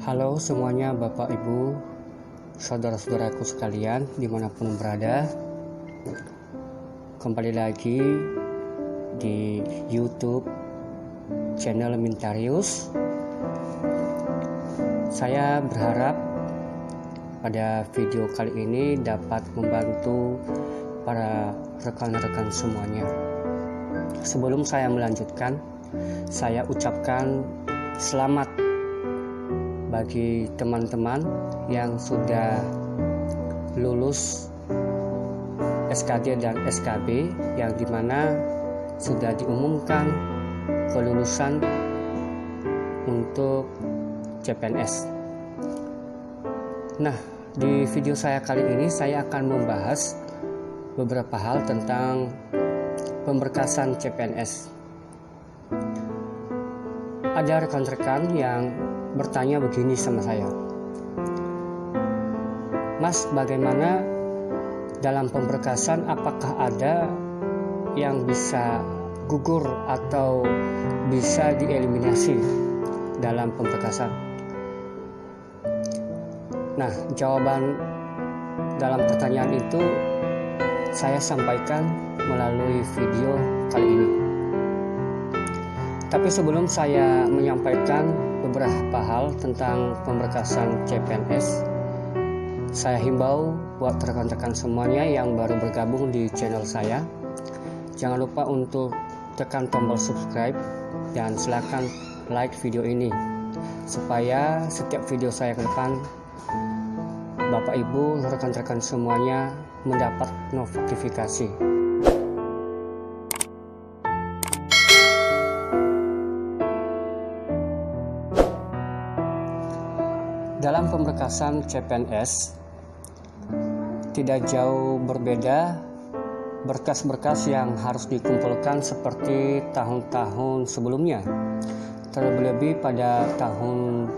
Halo semuanya, Bapak Ibu, saudara-saudaraku sekalian dimanapun berada. Kembali lagi di YouTube channel Mintarius. Saya berharap pada video kali ini dapat membantu para rekan-rekan semuanya. Sebelum saya melanjutkan, saya ucapkan selamat bagi teman-teman yang sudah lulus SKD dan SKB, yang dimana sudah diumumkan kelulusan untuk CPNS. Nah, di video saya kali ini saya akan membahas beberapa hal tentang pemberkasan CPNS. Ada rekan-rekan yang bertanya begini sama saya, Mas, bagaimana dalam pemberkasan, apakah ada yang bisa gugur atau bisa dieliminasi dalam pemberkasan? Nah, jawaban dalam pertanyaan itu saya sampaikan melalui video kali ini. Tapi sebelum saya menyampaikan beberapa hal tentang pemberkasan CPNS, saya himbau buat rekan-rekan semuanya yang baru bergabung di channel saya, jangan lupa untuk tekan tombol subscribe dan silakan like video ini, supaya setiap video saya ke depan Bapak Ibu, rekan-rekan semuanya mendapat notifikasi. Dalam pemberkasan CPNS tidak jauh berbeda berkas-berkas yang harus dikumpulkan seperti tahun-tahun sebelumnya, terlebih pada tahun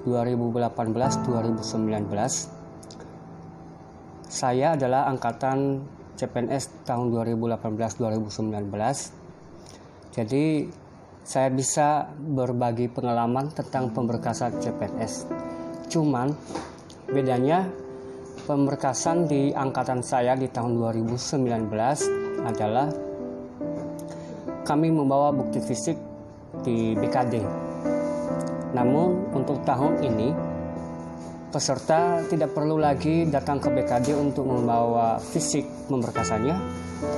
2018-2019. Saya adalah angkatan CPNS tahun 2018-2019. Jadi saya bisa berbagi pengalaman tentang pemberkasan CPNS. Cuman bedanya pemberkasan di angkatan saya di tahun 2019 adalah kami membawa bukti fisik di BKD. Namun untuk tahun ini peserta tidak perlu lagi datang ke BKD untuk membawa fisik pemberkasannya,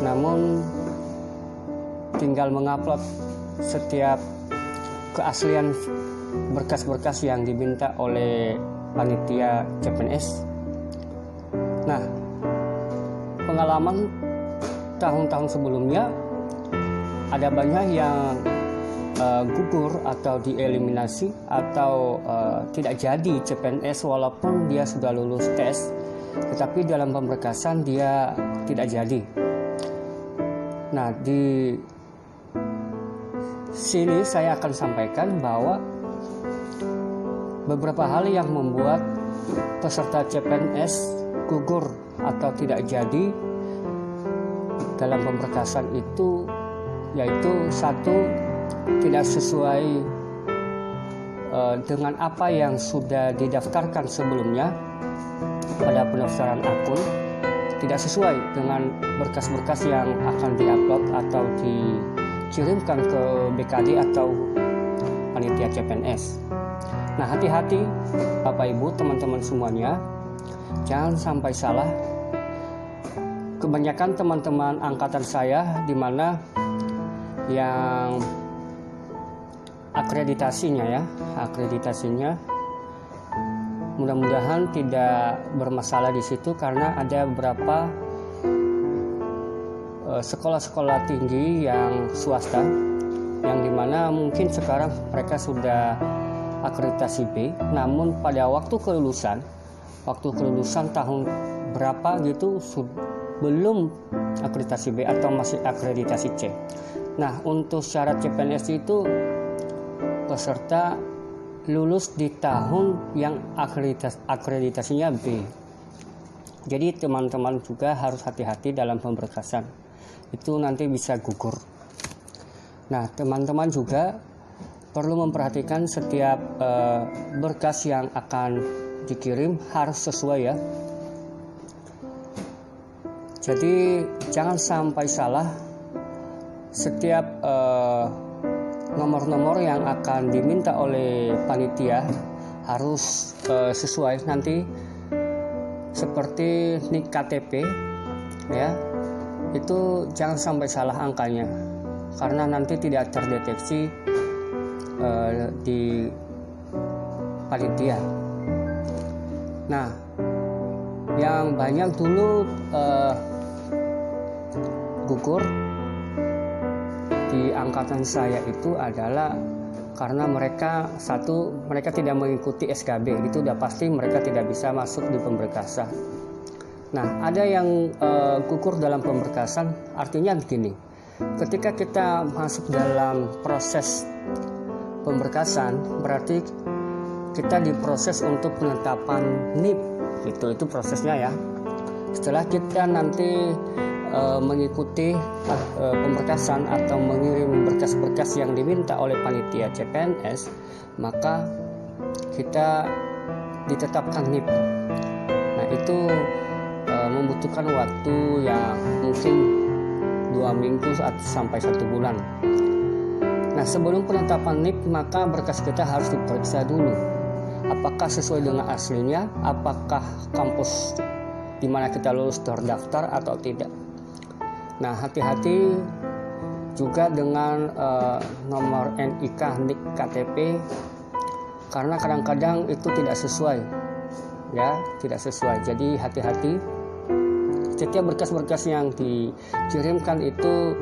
namun tinggal mengupload setiap keaslian berkas-berkas yang diminta oleh panitia CPNS. Nah, pengalaman tahun-tahun sebelumnya ada banyak yang gugur atau dieliminasi atau tidak jadi CPNS walaupun dia sudah lulus tes, tetapi dalam pemberkasan dia tidak jadi. Nah, di sini saya akan sampaikan bahwa beberapa hal yang membuat peserta CPNS gugur atau tidak jadi dalam pemberkasan itu, yaitu satu, tidak sesuai dengan apa yang sudah didaftarkan sebelumnya pada pendaftaran akun, tidak sesuai dengan berkas-berkas yang akan diupload atau dikirimkan ke BKD atau panitia CPNS. Nah, hati-hati Bapak Ibu, teman-teman semuanya, jangan sampai salah. Kebanyakan teman-teman angkatan saya di mana yang akreditasinya mudah-mudahan tidak bermasalah di situ, karena ada beberapa sekolah-sekolah tinggi yang swasta yang dimana mungkin sekarang mereka sudah akreditasi B, namun pada waktu kelulusan tahun berapa gitu belum akreditasi B atau masih akreditasi C. Nah, untuk syarat CPNS itu peserta lulus di tahun yang akreditasinya B. Jadi teman-teman juga harus hati-hati dalam pemberkasan, itu nanti bisa gugur. Nah, teman-teman juga perlu memperhatikan setiap berkas yang akan dikirim harus sesuai ya. Jadi jangan sampai salah. Setiap nomor-nomor yang akan diminta oleh panitia harus sesuai nanti, seperti NIK KTP ya, itu jangan sampai salah angkanya karena nanti tidak terdeteksi di panitia. Nah, yang banyak dulu gugur di angkatan saya itu adalah karena mereka tidak mengikuti SKB, itu udah pasti mereka tidak bisa masuk di pemberkasan. Nah, ada yang gugur dalam pemberkasan, artinya begini, ketika kita masuk dalam proses pemberkasan berarti kita diproses untuk penetapan NIP, itu prosesnya ya. Setelah kita nanti mengikuti pemberkasan atau mengirim berkas-berkas yang diminta oleh panitia CPNS, maka kita ditetapkan NIP. Nah, itu membutuhkan waktu yang mungkin 2 minggu sampai 1 bulan. Nah, sebelum penetapan NIP maka berkas kita harus diperiksa dulu apakah sesuai dengan aslinya, apakah kampus di mana kita lulus terdaftar atau tidak. Nah, hati-hati juga dengan nomor NIK, NIK KTP, karena kadang-kadang itu tidak sesuai, ya, tidak sesuai. Jadi hati-hati. Setiap berkas-berkas yang dikirimkan itu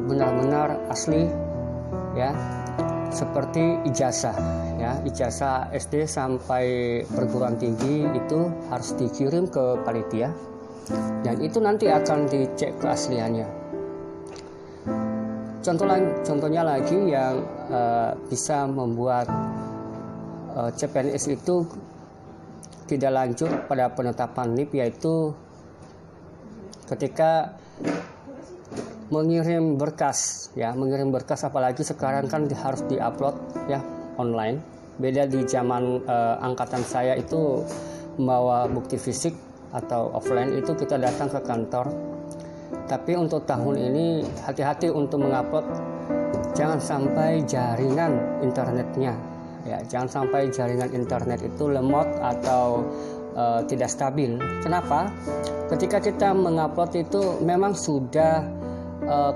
benar-benar asli, ya, seperti ijazah, ya, ijazah SD sampai perguruan tinggi itu harus dikirim ke panitia. Dan itu nanti akan dicek keasliannya. Contohnya lagi yang bisa membuat CPNS itu tidak lanjut pada penetapan NIP, yaitu ketika mengirim berkas, ya, mengirim berkas, apalagi sekarang kan harus diupload ya online. Beda di zaman angkatan saya itu membawa bukti fisik atau offline, itu kita datang ke kantor. Tapi untuk tahun ini hati-hati untuk mengupload, jangan sampai jaringan internetnya, ya, jangan sampai jaringan internet itu lemot atau tidak stabil. Kenapa? Ketika kita mengupload itu memang sudah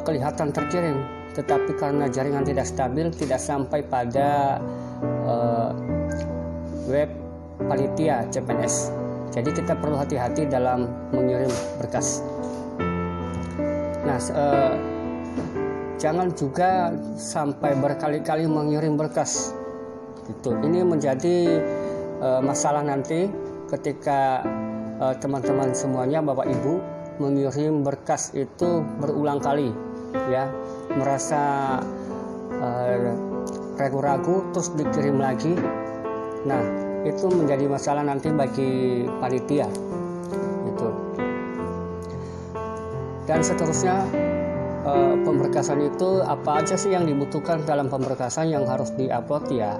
kelihatan terkirim, tetapi karena jaringan tidak stabil tidak sampai pada web panitia CPNS. Jadi kita perlu hati-hati dalam mengirim berkas. Nah, jangan juga sampai berkali-kali mengirim berkas. Ini menjadi masalah nanti ketika teman-teman semuanya, Bapak Ibu, mengirim berkas itu berulang kali, ya, merasa ragu-ragu terus dikirim lagi. Nah, itu menjadi masalah nanti bagi panitia itu. Dan seterusnya, pemberkasan itu apa aja sih yang dibutuhkan dalam pemberkasan yang harus diupload, ya?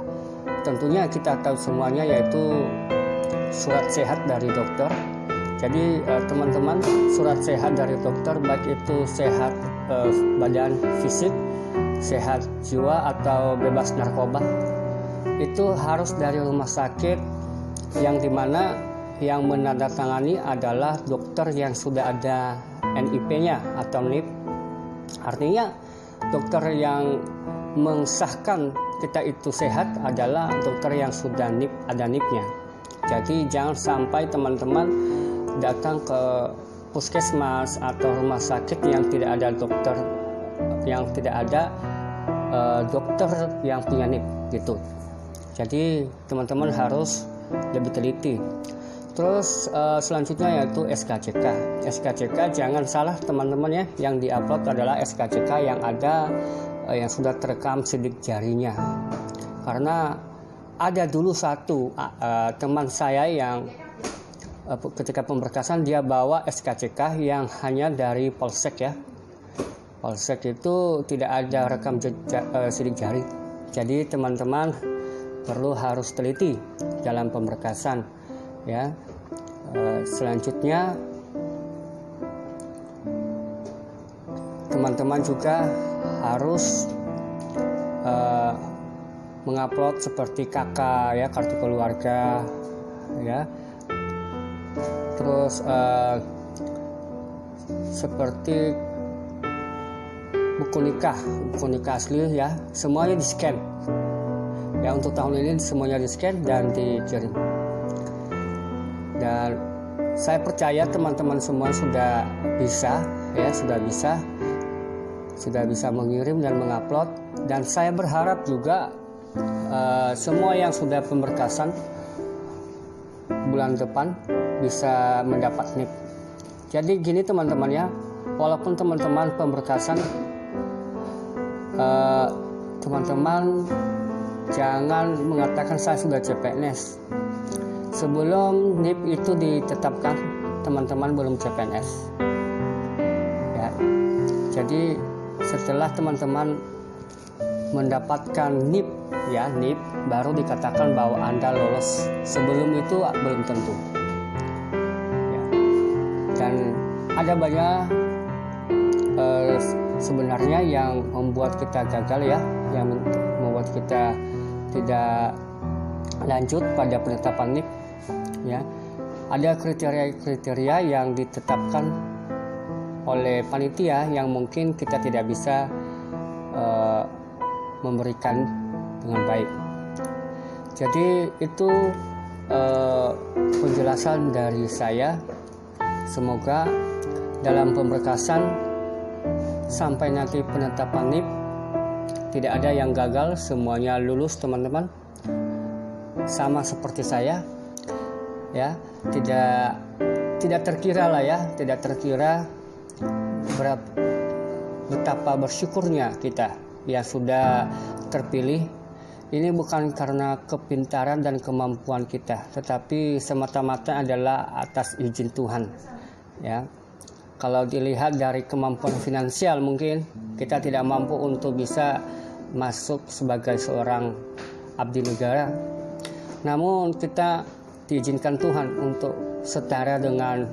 Tentunya kita tahu semuanya, yaitu surat sehat dari dokter. Jadi teman-teman, surat sehat dari dokter, baik itu sehat badan fisik, sehat jiwa atau bebas narkoba, itu harus dari rumah sakit yang dimana yang menandatangani adalah dokter yang sudah ada NIP-nya atau NIP. Artinya dokter yang mengesahkan kita itu sehat adalah dokter yang sudah NIP, ada NIP-nya. Jadi jangan sampai teman-teman datang ke puskesmas atau rumah sakit yang tidak ada dokter, yang tidak ada dokter yang punya NIP gitu. Jadi teman-teman harus lebih teliti. Terus selanjutnya yaitu SKCK. SKCK jangan salah teman-teman ya, yang diupload adalah SKCK yang ada yang sudah terekam sidik jarinya. Karena ada dulu satu teman saya yang ketika pemberkasan dia bawa SKCK yang hanya dari Polsek ya. Polsek itu tidak ada rekam sidik jari. Jadi teman-teman perlu harus teliti dalam pemberkasan ya. Selanjutnya teman-teman juga harus mengupload seperti KK ya, kartu keluarga ya. Terus seperti buku nikah asli ya, semuanya di scan ya. Untuk tahun ini semuanya di scan dan dikirim. Dan saya percaya teman-teman semua sudah bisa mengirim dan mengupload. Dan saya berharap juga semua yang sudah pemberkasan bulan depan bisa mendapat NIP. Jadi gini teman-teman ya, walaupun teman-teman pemberkasan, teman-teman jangan mengatakan saya sudah CPNS. Sebelum NIP itu ditetapkan, teman-teman belum CPNS ya. Jadi setelah teman-teman mendapatkan NIP ya, NIP baru dikatakan bahwa Anda lolos. Sebelum itu belum tentu ya. Dan ada banyak sebenarnya yang membuat kita gagal ya, yang membuat kita tidak lanjut pada penetapan NIP ya. Ada kriteria-kriteria yang ditetapkan oleh panitia yang mungkin kita tidak bisa memberikan dengan baik. Jadi itu penjelasan dari saya. Semoga dalam pemberkasan sampai nanti penetapan NIP tidak ada yang gagal, semuanya lulus teman-teman. Sama seperti saya ya, tidak terkira lah ya, tidak terkira betapa bersyukurnya kita yang sudah terpilih. Ini bukan karena kepintaran dan kemampuan kita, tetapi semata-mata adalah atas izin Tuhan ya. Kalau dilihat dari kemampuan finansial, mungkin kita tidak mampu untuk bisa masuk sebagai seorang abdi negara. Namun kita diizinkan Tuhan untuk setara dengan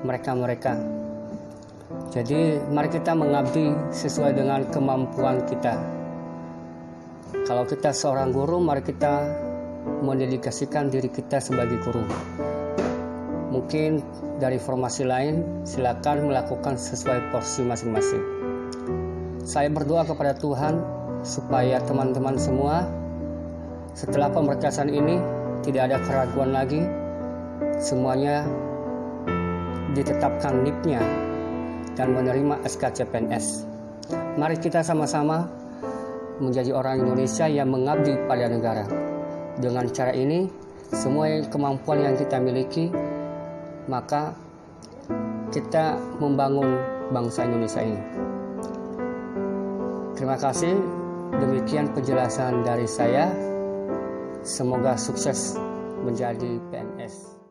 mereka-mereka. Jadi mari kita mengabdi sesuai dengan kemampuan kita. Kalau kita seorang guru, mari kita mendedikasikan diri kita sebagai guru. Mungkin dari formasi lain, silakan melakukan sesuai porsi masing-masing. Saya berdoa kepada Tuhan supaya teman-teman semua setelah pemberkasan ini tidak ada keraguan lagi, semuanya ditetapkan NIP-nya dan menerima SK CPNS. Mari kita sama-sama menjadi orang Indonesia yang mengabdi pada negara. Dengan cara ini, semua kemampuan yang kita miliki, maka kita membangun bangsa Indonesia ini. Terima kasih. Demikian penjelasan dari saya. Semoga sukses menjadi PNS.